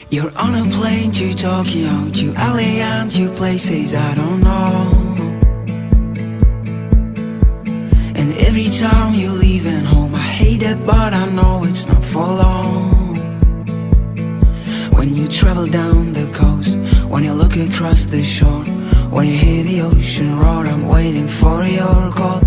You're on a plane to Tokyo, to LA and to places I don't know. And every time you're leaving home, I hate it, but I know it's not for long. When you travel down the coast, when you look across the shore, when you hear the ocean roar, I'm waiting for your call.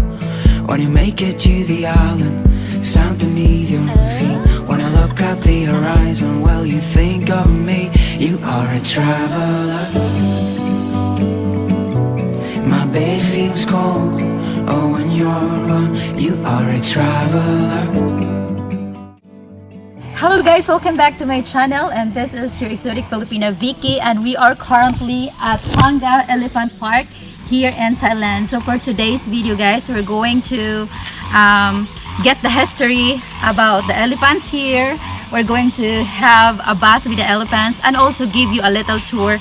When you make it to the island, sound beneath your feet. When I look at the horizon, well, you think of me. You are a traveler. My bed feels cold. Oh, when you're gone, you are a traveler. Hello guys, welcome back to my channel, and this is your exotic Filipina Vicky, and we are currently at Phang Elephant Park here in Thailand. So for today's video guys, we're going to get the history about the elephants here. We're going to have a bath with the elephants and also give you a little tour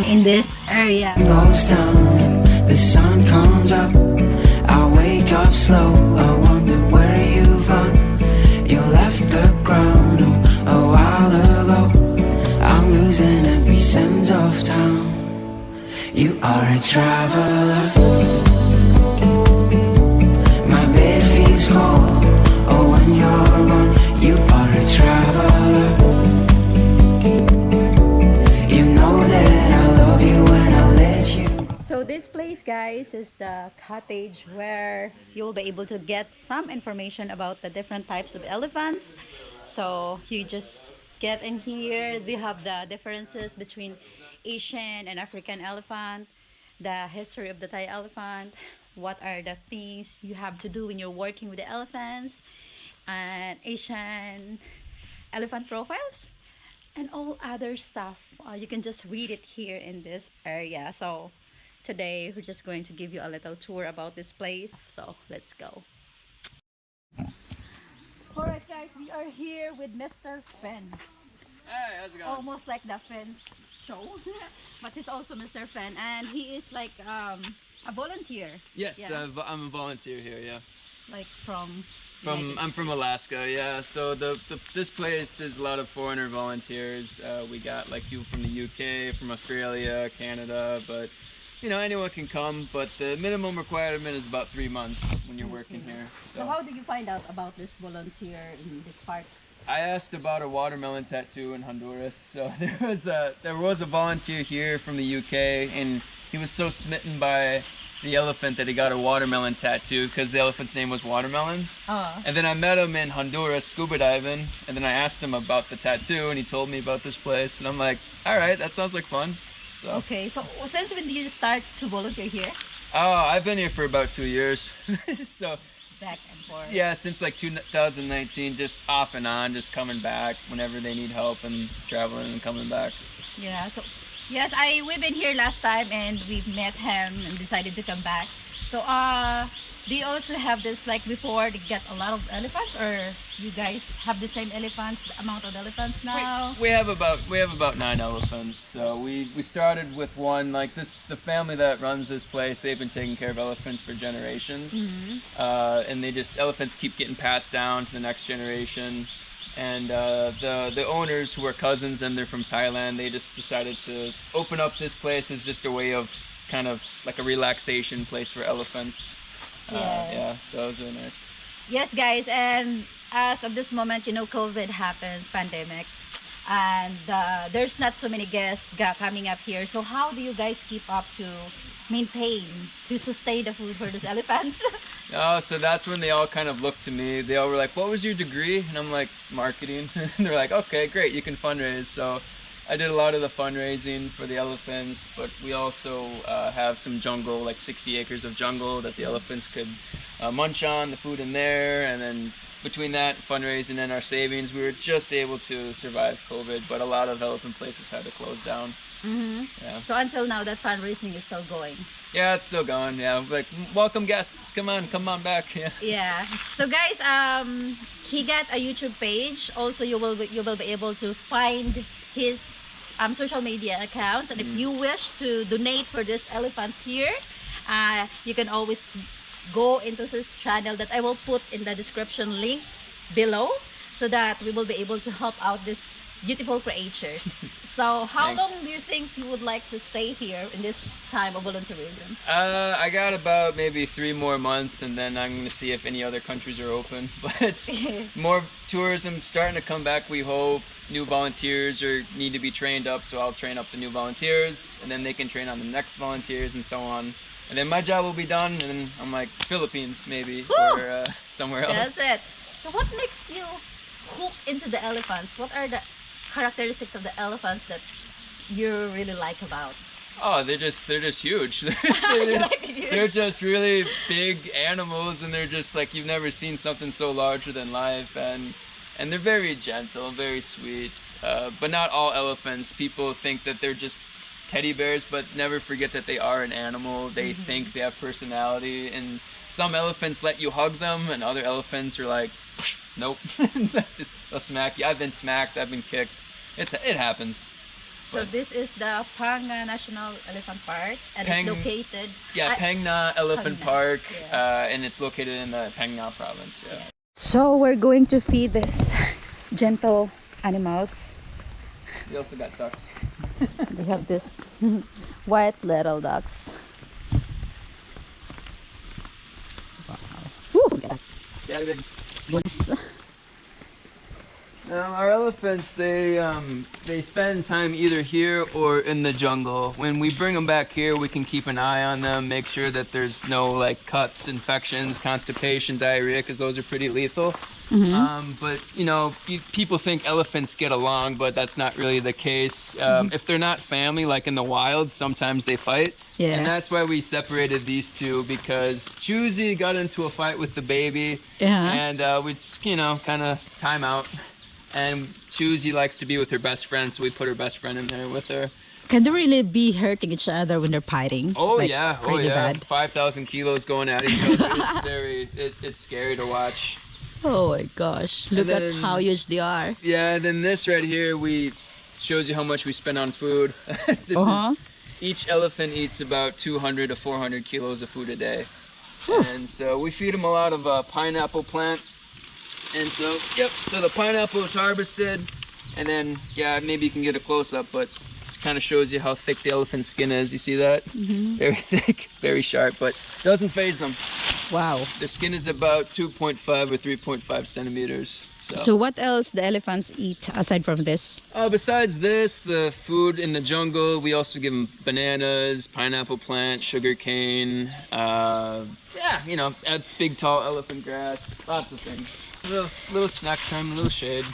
in this area. Goes down and the sun comes up. I wake up slow. I wonder where you've gone. You left the ground a while ago. I'm losing every sense of town. You are a traveler. My bed feels cold. Oh, when you're gone, you are a traveler. You know that I love you when I let you. So this place guys is the cottage where you'll be able to get some information about the different types of elephants. So you just get in here. They have the differences between Asian and African elephant, the history of the Thai elephant, what are the things you have to do when you're working with the elephants, and Asian elephant profiles and all other stuff. You can just read it here in this area. So today we're just going to give you a little tour about this place. So let's go. Alright guys, we are here with Mr. Fen. Hey, how's it going? Almost like the Fen show. But he's also Mr. Fen, and he is like a volunteer. Yes, Yeah. I'm a volunteer here. Yeah, Like from I'm from Alaska. Yeah, so this place is a lot of foreigner volunteers. We got like people from the UK, from Australia, Canada, but you know anyone can come. But the minimum requirement is about 3 months when you're working here. So how did you find out about this volunteer in this park? I asked about a watermelon tattoo in Honduras. So there was a volunteer here from the UK, and he was so smitten by the elephant that he got a watermelon tattoo because the elephant's name was Watermelon. And then I met him in Honduras scuba diving, and then I asked him about the tattoo, and he told me about this place, and I'm like, all right, that sounds like fun. So Okay, so since when did you start to volunteer here? I've been here for about 2 years. So Back and forth. yeah, since like 2019, just off and on, just coming back whenever they need help and traveling and coming back. Yeah, so yes, we've been here last time and we've met him and decided to come back. So do you also have this like before to get a lot of elephants, or you guys have the same elephants, the amount of elephants now? We have about 9 elephants. So we started with one. Like the family that runs this place, they've been taking care of elephants for generations. And elephants keep getting passed down to the next generation. And the owners, who are cousins and they're from Thailand, they just decided to open up this place as just a way of kind of like a relaxation place for elephants. Yes. Yeah, so it was really nice. Yes, guys, and as of this moment, you know, COVID happens, pandemic, and there's not so many guests coming up here. So how do you guys keep up to maintain, to sustain the food for those elephants? Oh, so that's when they all kind of looked to me. They all were like, "What was your degree?" And I'm like, "Marketing." And they're like, "Okay, great, you can fundraise." So I did a lot of the fundraising for the elephants, but we also have some jungle, like 60 acres of jungle that the elephants could munch on, the food in there, and then between that fundraising and our savings, we were just able to survive COVID, but a lot of elephant places had to close down. Yeah. So until now, that fundraising is still going. Yeah, it's still going. Yeah, like welcome guests, come on back. Yeah. Yeah. So guys, he got a YouTube page. Also, you will be able to find his social media accounts, and if you wish to donate for these elephants here, you can always go into his channel that I will put in the description link below, so that we will be able to help out this beautiful creatures. So how Thanks. long do you think you would like to stay here in this time of volunteerism? I got about maybe 3 more months, and then I'm gonna see if any other countries are open. But it's more tourism starting to come back. We hope new volunteers or need to be trained up, so I'll train up the new volunteers, and then they can train on the next volunteers, and so on. And then my job will be done, and then I'm like Philippines maybe or somewhere else. That's it. So what makes you hook into the elephants? What are the characteristics of the elephants that you really like about? Oh, they're just huge. They're just really big animals, and they're just like you've never seen something so larger than life, and they're very gentle, very sweet. But not all elephants. People think that they're just teddy bears, but never forget that they are an animal. They think they have personality, and some elephants let you hug them, and other elephants are like, nope, just they'll smack you. I've been smacked, I've been kicked. It happens. So But- this is the Phang National Elephant Park, and Phang- it's located. Yeah, Phang Elephant Phang Na, Park, yeah. and it's located in the Phang Na province. Yeah. So we're going to feed this gentle animals. We also got ducks. They have this white little ducks. Wow. Woo, look at Yeah, that. Yes. Our elephants, they spend time either here or in the jungle. When we bring them back here, we can keep an eye on them, make sure that there's no like cuts, infections, constipation, diarrhea, because those are pretty lethal. But you know, people think elephants get along, but that's not really the case. If they're not family, like in the wild, sometimes they fight. Yeah. And that's why we separated these two, because Choosy got into a fight with the baby, Yeah. and we just, you know, kind of time out. And Choosy likes to be with her best friend, so we put her best friend in there with her. Can they really be hurting each other when they're fighting? Oh Like, yeah, oh pretty yeah. bad. 5,000 kilos going at each other. It's scary to watch. Oh my gosh! Look at then- how huge they are. Yeah, and then this right here, shows you how much we spend on food. This Uh-huh. is, each elephant eats about 200 to 400 kilos of food a day. And so we feed them a lot of pineapple plant. And so, so the pineapple is harvested, and then, yeah, maybe you can get a close-up, but it kind of shows you how thick the elephant's skin is. You see that? Very thick, very sharp, but doesn't phase them. Wow. The skin is about 2.5 or 3.5 centimeters. So what else the elephants eat aside from this? Besides this, the food in the jungle, we also give them bananas, pineapple plant, sugar cane, yeah, you know, big tall elephant grass, lots of things. Little snack time, little shade.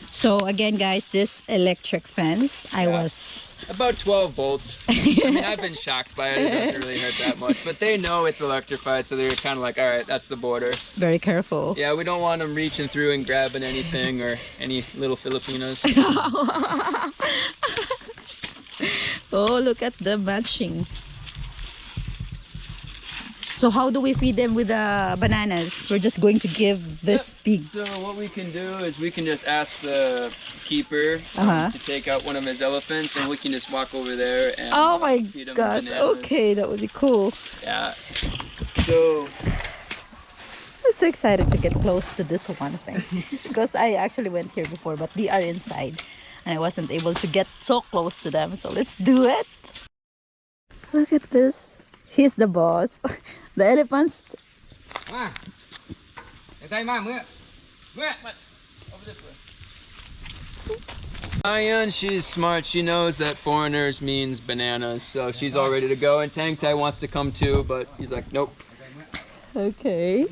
So again, guys, this electric fence, I Yeah. was About 12 volts. I mean, I've been shocked by it. It doesn't really hurt that much. But they know it's electrified, so they're kind of like, all right, that's the border. very careful. Yeah, we don't want them reaching through and grabbing anything or any little Filipinos. Oh, look at the matching. So how do we feed them with the bananas? We're just going to give this pig. So what we can do is we can just ask the keeper to take out one of his elephants, and we can just walk over there and Oh my feed him gosh, bananas. okay, that would be cool. Yeah. So I'm so excited to get close to this one thing. Because I actually went here before, but they are inside. And I wasn't able to get so close to them. So let's do it. Look at this. He's the boss. The elephants. over this way. Ayan, she's smart. She knows that foreigners means bananas, so she's all ready to go. And Tang Tai wants to come too, but he's like, nope. Okay.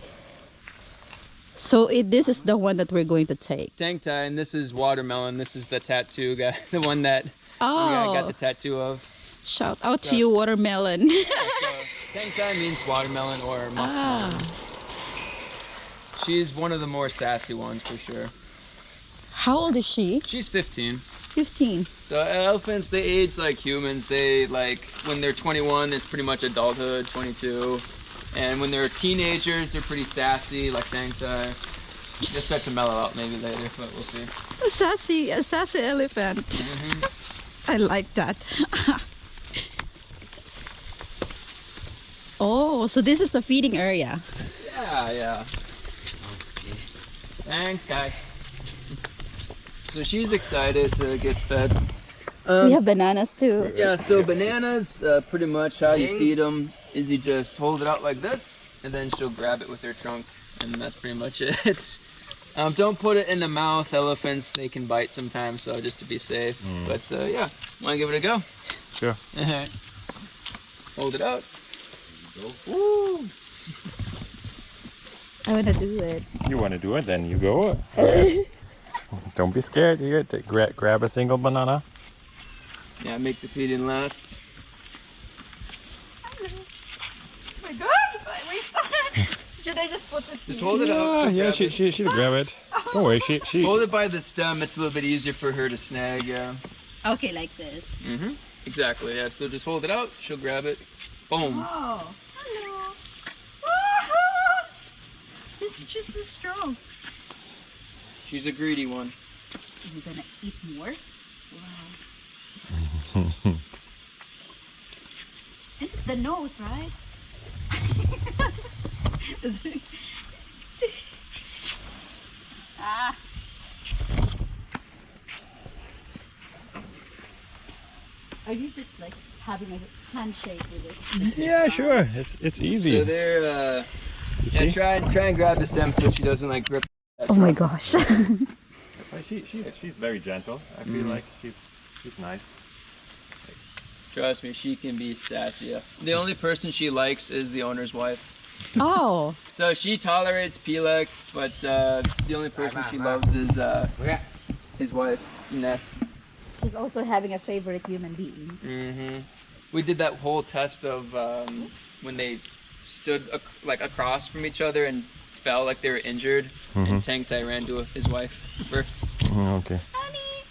So this is the one that we're going to take. Tang Tai, and this is Watermelon. This is the tattoo guy, the one that I got the tattoo of. Shout out to you, Watermelon. So Tang Tai means watermelon or muskmelon. She's one of the more sassy ones for sure. How old is she? She's 15. 15. So elephants, they age like humans. They like, when they're 21, it's pretty much adulthood, 22. And when they're teenagers, they're pretty sassy, like Tang Tai. They'll start to mellow out maybe later, but we'll see. A sassy elephant. I like that. Oh, so this is the feeding area. Yeah, yeah. Tang Tai. So she's excited to get fed. We have bananas too. Yeah, so bananas, pretty much how you feed them is you just hold it out like this, and then she'll grab it with her trunk, and that's pretty much it. Don't put it in the mouth. Elephants, they can bite sometimes, so just to be safe. But yeah, want to give it a go? Sure. Hold it out. Woo. I want to do it. You want to do it? Then you go. Don't be scared. You get to grab a single banana. Yeah, make the feeding last. Oh my god! Wait. Should I just put it? Just hold it out. Yeah, she'll grab it. Don't worry, she. Hold it by the stem. It's a little bit easier for her to snag. Yeah. Okay, like this. Exactly. Yeah. So just hold it out. She'll grab it. Boom. Oh, hello. Oh, it's just so strong. She's a greedy one. Are you gonna eat more? Wow. This is the nose, right? Ah. Are you just like having a handshake with it? Yeah, sure. It's easy. So they're You yeah, see? try and grab the stem so she doesn't like grip. Oh my gosh. She's very gentle. I feel like she's nice. Trust me, she can be sassy. Yeah. The only person she likes is the owner's wife. Oh. So she tolerates Pelek, but the only person she loves is his wife, Ness. She's also having a favorite human being. We did that whole test of when they stood like across from each other and fell like they were injured, and Tang Tai ran to his wife first. Okay. Honey,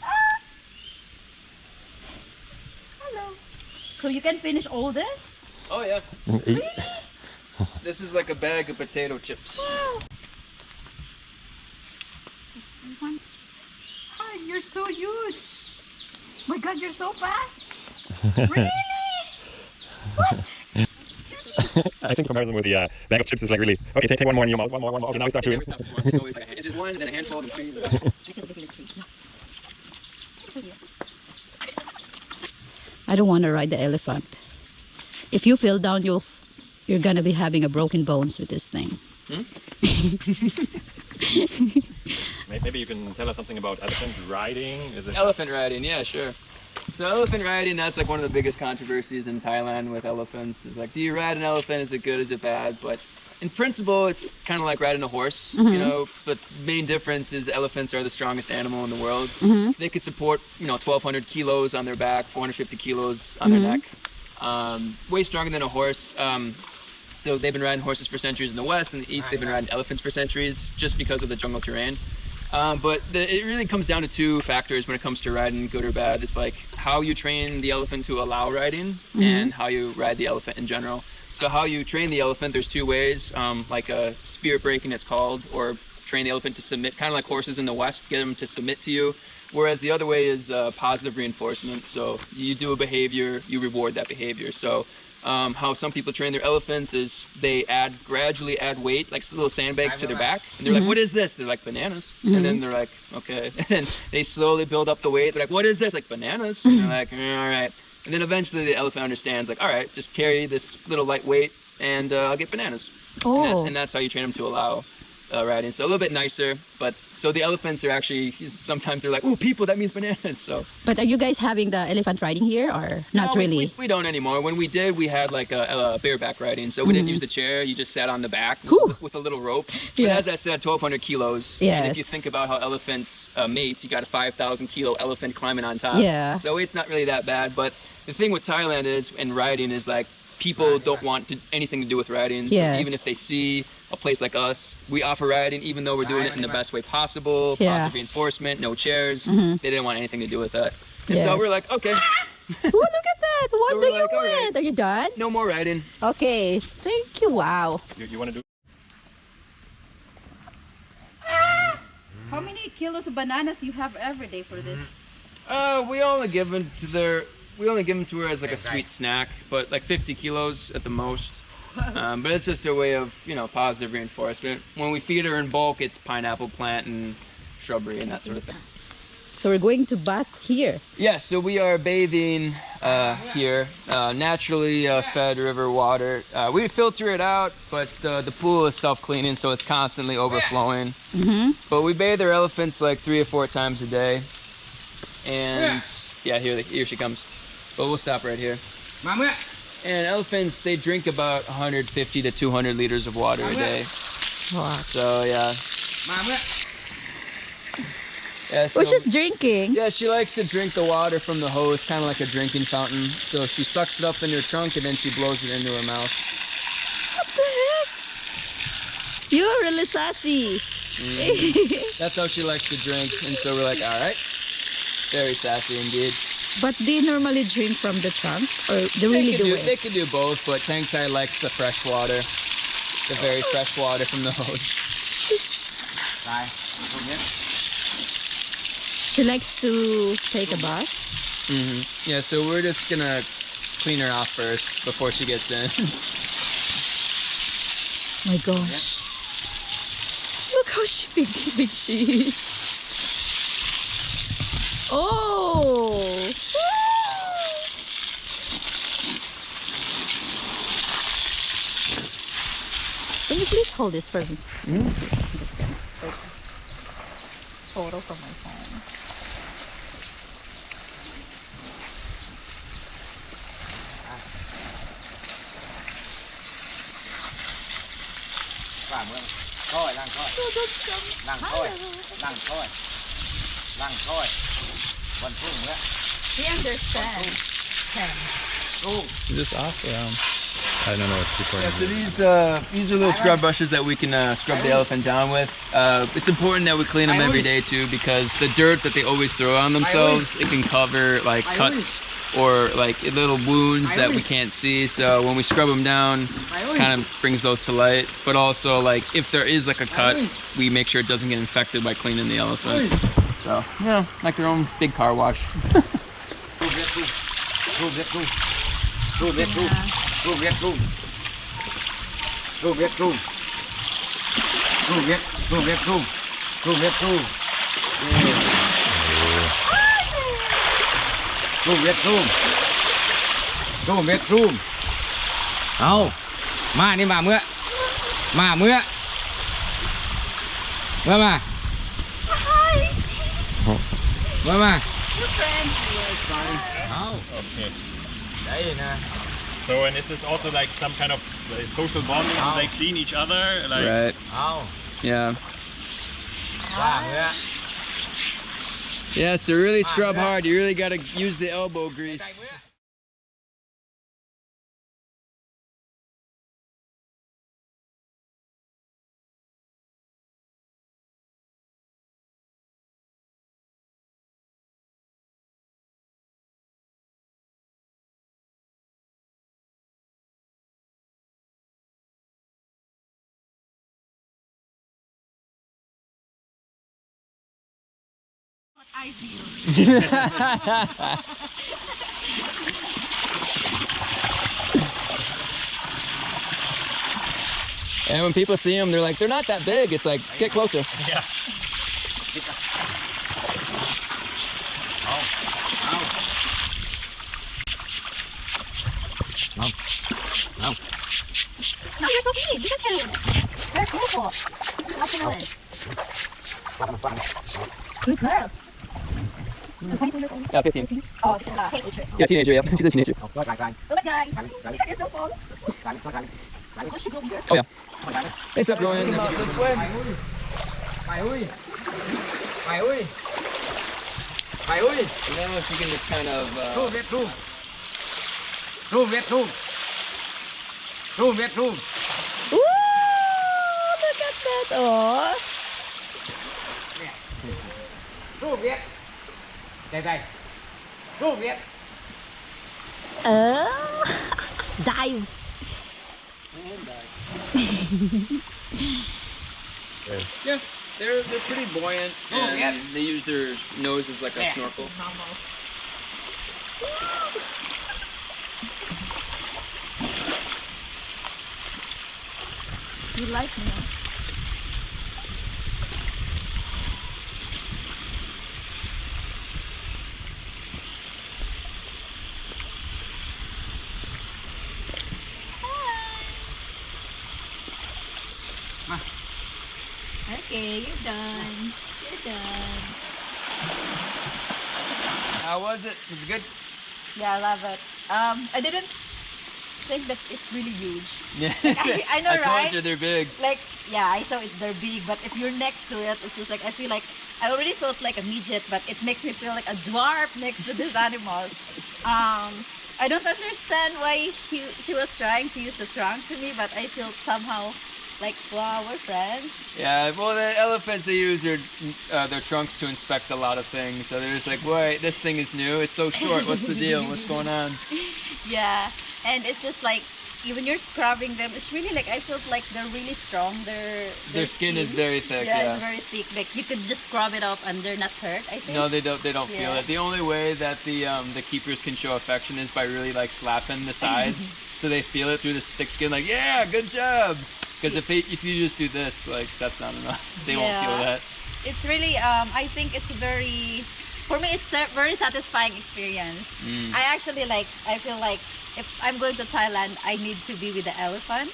hello. So you can finish all this? Oh yeah. Eat. This is like a bag of potato chips. Wow. Hi, you're so huge. My God, you're so fast. Really? What? I think comparison with the bag of chips is like really okay. Take one more in your mouth. One more. Okay, now we start chewing. It's always like it is one, then a handful of three. I don't want to ride the elephant. If you fell down, you're gonna be having a broken bones with this thing. Maybe you can tell us something about elephant riding. Is it Elephant riding, yeah, sure. So elephant riding, that's like one of the biggest controversies in Thailand with elephants. It's like, do you ride an elephant? Is it good? Is it bad? But in principle, it's kind of like riding a horse, you know. But the main difference is elephants are the strongest animal in the world. They could support, 1,200 kilos on their back, 450 kilos on their neck. Way stronger than a horse. So they've been riding horses for centuries in the West. In the East, they've been riding elephants for centuries just because of the jungle terrain. But it really comes down to two factors when it comes to riding, good or bad. It's like how you train the elephant to allow riding and how you ride the elephant in general. So how you train the elephant, there's two ways, like a spirit breaking it's called, or train the elephant to submit, kind of like horses in the West, get them to submit to you. Whereas the other way is positive reinforcement. So you do a behavior, you reward that behavior. So how some people train their elephants is they gradually add weight, like little sandbags to their back. And they're like, what is this? They're like, bananas. And then they're like, okay. And then they slowly build up the weight. They're like, what is this? Like, bananas. And they're like, all right. And then eventually the elephant understands, like, all right, just carry this little light weight and I'll get bananas. Oh. And that's how you train them to allow riding. So a little bit nicer, but so the elephants are actually, sometimes they're like, oh, people, that means bananas. So. But are you guys having the elephant riding here or not No, really? We don't anymore. When we did, we had like a bareback riding. So we didn't use the chair. You just sat on the back with a little rope. But Yeah. as I said, 1,200 kilos. And Yes. if you think about how elephants mate, you got a 5,000 kilo elephant climbing on top. Yeah. So it's not really that bad. But the thing with Thailand is, and riding is like, people don't want anything to do with riding. So Yes. even if they see a place like us, we offer riding, even though we're doing it in the best way possible. Yeah. Positive reinforcement, no chairs. They didn't want anything to do with that. And so Yes. we're like, okay, Oh, look at that. What So do we're you like, all right. want? Are you done? no more riding. Okay. Thank you. Wow. you want to do? How many kilos of bananas you have every day for this? We only give them to her as like a sweet snack, but like 50 kilos at the most. But it's just a way of, positive reinforcement. When we feed her in bulk, it's pineapple plant and shrubbery and that sort of thing. So we're going to bath here. Yeah, so we are bathing here, naturally fed river water. We filter it out, but the pool is self-cleaning, so it's constantly overflowing. But we bathe our elephants like 3 or 4 times a day. And yeah, here she comes. But we'll stop right here. And elephants, they drink about 150 to 200 liters of water a day. Wow. So yeah. Yeah, so, We're just drinking. yeah, she likes to drink the water from the hose, kind of like a drinking fountain. So she sucks it up in her trunk and then she blows it into her mouth. What the heck? You're really sassy. That's how she likes to drink. And so we're like, all right. Very sassy indeed. But they normally drink from the trunk, or they really do it? They can do both, but Tang Tai likes the fresh water. The very fresh water from the hose. She likes to take a bath. Yeah, so we're just gonna clean her off first before she gets in. My gosh. Look how big she is. Oh! Can you please hold this for me? I'm just gonna take a photo from my phone. He understands. Is this off? I don't know what's recording. Yeah, so these are little scrub brushes that we can scrub the elephant down with. It's important that we clean them every day too, because the dirt that they always throw on themselves, it can cover like cuts or like little wounds that we can't see. So when we scrub them down, kind of brings those to light. But also, like, if there is like a cut, we make sure it doesn't get infected by cleaning the elephant. So yeah, like their own big car wash. Ma đi mà mưa. Ma mưa. Mưa mà. Mưa mà. Okay. Đấy nè. So, and is this also like some kind of social bonding? Do they clean each other? Like, Right. Không. Yeah. Ma mưa. Yeah, so really scrub hard. You really got to use the elbow grease. And when people see them, they're like, they're not that big. It's like, get closer. yeah. No, you're so big. Look at you. You're beautiful. What's your name? Good girl. So 22 years old? Yeah, 15. Oh, she's a teenager. Yeah, teenager, yeah. She's a teenager. Look, guys. It's so fun. Does she go here? Oh, yeah. They stop going about this way. Mày ơi. Mày ơi. Mày ơi. Now if you can just kind of... Room, get room. Room, get room. Room, get room. Ooh, look at that. Oh. Room, get. Đây. Room, get. Dive. Yeah, they're pretty buoyant, and they use their nose as like a snorkel. You like me? Okay, you're done. You're done. How was it? Was it good? Yeah, I love it. I didn't think that it's really huge. Yeah. I know, I told right? you they're big. Like, yeah, I saw it, they're big, but if you're next to it, it's just like, I feel like, I already felt like a midget, but it makes me feel like a dwarf next to these animals. I don't understand why she was trying to use the trunk to me, but I felt somehow like, wow, we're friends. Yeah, well, the elephants, they use their trunks to inspect a lot of things. So they're just like, wait, this thing is new. It's so short. What's the deal? What's going on? Yeah, and it's just like, even you're scrubbing them, it's really like, I felt like they're really strong. Their skin is very thick. Yeah, Yeah. it's very thick. Like, you could just scrub it off and they're not hurt, I think. No, they don't. They don't feel Yeah. it. The only way that the keepers can show affection is by really like slapping the sides, so they feel it through this thick skin. Like, yeah, good job. Because if you just do this, like, that's not enough. They won't feel that. It's really, I think it's very, for me, it's a very satisfying experience. I actually like, I feel like if I'm going to Thailand, I need to be with the elephant.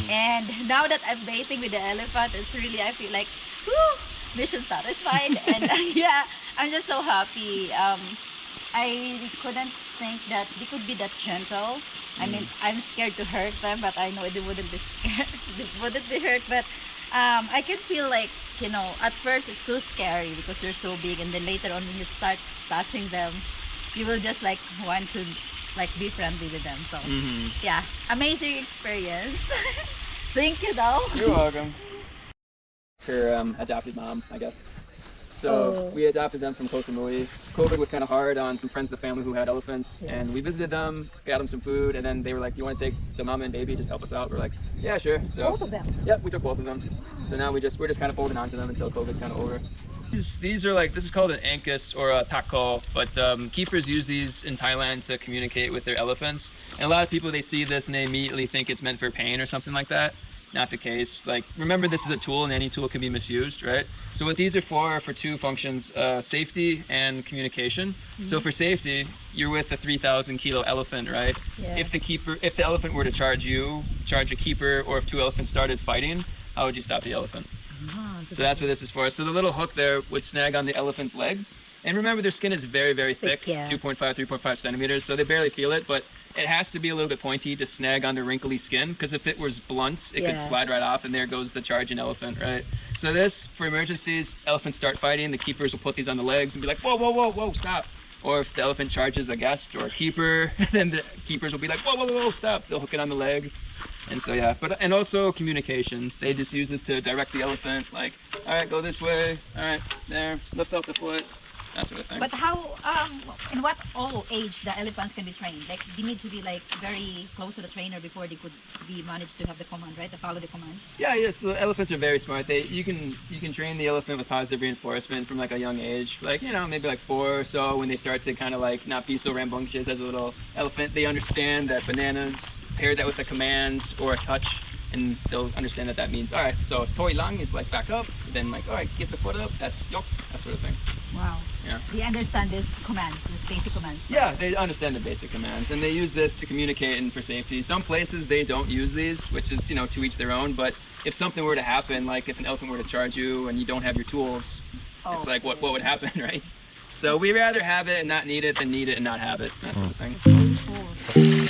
And now that I'm bathing with the elephant, it's really, I feel like, whew, mission satisfied. And yeah, I'm just so happy. I couldn't think that they could be that gentle. I mean, I'm scared to hurt them, but I know they wouldn't be scared. They wouldn't be hurt, but I can feel like, you know, at first it's so scary because they're so big, and then later on when you start touching them, you will just like want to like be friendly with them. So yeah, amazing experience. Thank you though. You're welcome. Her adopted mom, I guess. So we adopted them from Koh Samui. COVID was kind of hard on some friends of the family who had elephants, and we visited them, got them some food, and then they were like, "Do you want to take the mama and baby? Just help us out." We're like, "Yeah, sure." So Both of them. Yep, we took both of them. So now we're just kind of holding on to them until COVID's kind of over. These are like, this is called an ankus or a tako, but keepers use these in Thailand to communicate with their elephants. And a lot of people, they see this and they immediately think it's meant for pain or something like that. Not the case. Like, remember, this is a tool and any tool can be misused, right? So what these are for two functions, safety and communication. So for safety, you're with a 3,000 kilo elephant, right? Yeah. If the elephant were to charge a keeper, or if two elephants started fighting, how would you stop the elephant? So that's what this is for. So the little hook there would snag on the elephant's leg. And remember, their skin is very, very thick, yeah. 2.5, 3.5 centimeters, so they barely feel it, but it has to be a little bit pointy to snag on the wrinkly skin, because if it was blunt, it could slide right off, and there goes the charging elephant, right? So this, for emergencies, elephants start fighting, the keepers will put these on the legs and be like, whoa, whoa, whoa, whoa, stop. Or if the elephant charges a guest or a keeper, then the keepers will be like, whoa, whoa, whoa, stop. They'll hook it on the leg. And so, yeah, and also communication. They just use this to direct the elephant, like, all right, go this way, all right, there, lift up the foot, that sort of thing. But how, in what old age the elephants can be trained? Like, they need to be like very close to the trainer before they could be managed to have the command, right? To follow the command. Yeah, yes. So elephants are very smart. You can train the elephant with positive reinforcement from like a young age, like, you know, maybe like 4 or so. When they start to kind of like not be so rambunctious as a little elephant, they understand that bananas, pair that with a command or a touch, and they'll understand that that means, all right, so toi lang is like back up, then like, all right, get the foot up, that's yok, that sort of thing. Wow. Yeah. They understand these commands, these basic commands. Yeah, they understand the basic commands, and they use this to communicate and for safety. Some places they don't use these, which is, you know, to each their own, but if something were to happen, like if an elephant were to charge you and you don't have your tools, it's like, what would happen, right? So we rather have it and not need it than need it and not have it, that sort of thing. Cool.